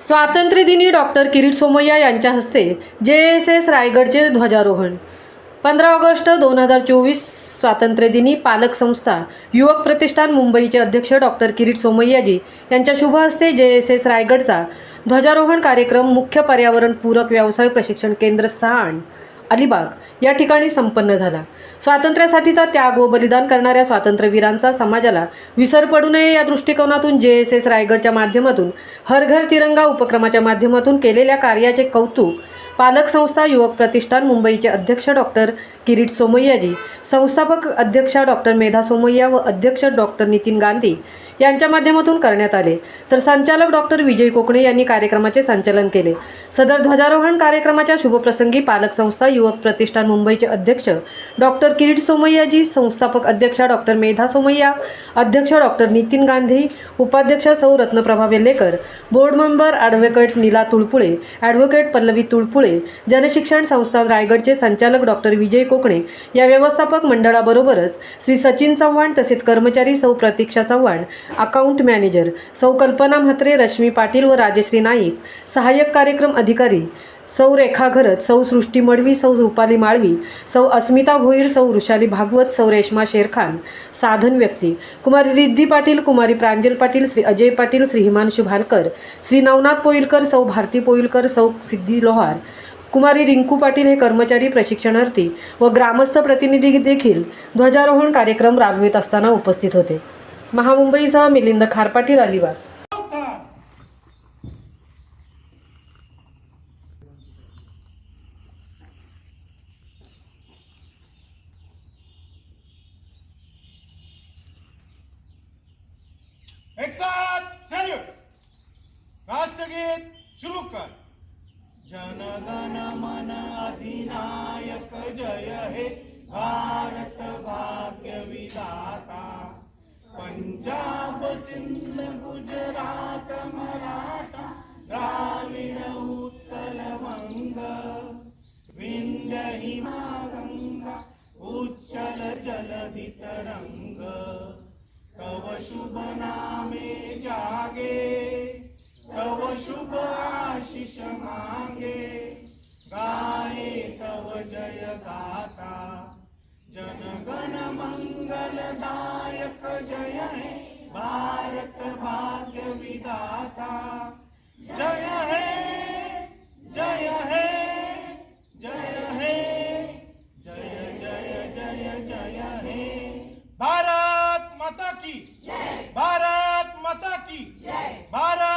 स्वातंत्र्यदिनी डॉक्टर किरीट सोमय्या यांच्या हस्ते JSS रायगडचे ध्वजारोहण। 15 ऑगस्ट 2024 स्वातंत्र्यदिनी पालक संस्था युवक प्रतिष्ठान मुंबईचे अध्यक्ष डॉक्टर किरीट सोमय्याजी यांच्या शुभ हस्ते JSS रायगडचा ध्वजारोहण कार्यक्रम मुख्य पर्यावरण पूरक व्यवसाय प्रशिक्षण केंद्र सहाण अलिबाग या ठिकाणी संपन्न झाला। स्वातंत्र्यासाठीचा त्याग व बलिदान करणाऱ्या स्वातंत्र्यवीरांचा समाजाला विसर पडू नये या दृष्टिकोनातून JSS रायगडच्या माध्यमातून हर घर तिरंगा उपक्रमाच्या माध्यमातून केलेल्या कार्याचे कौतुक पालक संस्था युवक प्रतिष्ठान मुंबईचे अध्यक्ष डॉक्टर किरीट सोमय्याजी, संस्थापक अध्यक्षा डॉक्टर मेधा सोमय्या व अध्यक्ष डॉक्टर नितीन गांधी यांच्या माध्यमातून करण्यात आले। तर संचालक डॉक्टर विजय कोकणे यांनी कार्यक्रमाचे संचालन केले। सदर ध्वजारोहण कार्यक्रमाच्या शुभप्रसंगी पालक संस्था युवक प्रतिष्ठान मुंबईचे अध्यक्ष डॉक्टर किरीट सोमय्याजी, संस्थापक अध्यक्षा डॉक्टर मेधा सोमय्या, अध्यक्ष डॉक्टर नितीन गांधी, उपाध्यक्ष सौ Ratnaprabha Vellekar, board member advocate नीला तुळपुळे, ॲडव्होकेट पल्लवी तुळपुळे, जनशिक्षण संस्था रायगडचे संचालक डॉक्टर विजय कोकणे या व्यवस्थापक मंडळाबरोबरच श्री सचिन चव्हाण तसेच कर्मचारी सौ प्रतीक्षा चव्हाण, अकाउंट मॅनेजर सौ कल्पना म्हात्रे, रश्मी पाटील व राजश्री नाईक, सहाय्यक कार्यक्रम अधिकारी सौ रेखा घरत, सौ सृष्टी मडवी, सौ रुपाली माळवी, सौ अस्मिता भोईर, सौ वृषाली भागवत, सौ रेश्मा शेरखान, साधन व्यक्ती कुमारी रिद्धी पाटील, कुमारी प्रांजल पाटील, श्री अजय पाटील, श्री हिमांशु भानकर, श्री नवनाथ पोईलकर, सौ भारती पोईलकर, सौ सिद्धी लोहार, कुमारी रिंकू पाटील हे कर्मचारी, प्रशिक्षणार्थी व ग्रामस्थ प्रतिनिधी देखील ध्वजारोहण कार्यक्रम राबवित असताना उपस्थित होते। महामुंबईसह मिलिंद खारपाटील, अलिबाग। एक साथ सैल्यूट। राष्ट्रगीत शुरू कर। जन गण मन अधिनायक जय हे भारत भाग्य विधाता। पंजाब सिंध गुजरात मराठा द्राविड उत्कल वंग विंध्य हिमा गंगा उच्चल जलधि तरंग। तव शुभ नामे जागे तव शुभ आशीष मांगे गाए तव जय गाथा। जन गण मंगलदायक जय हे भारत भाग्य विधाता। जय हे जय हे जय हे जय जय जय जय हे। भारत माता की जय। भारत माता की जय। भारत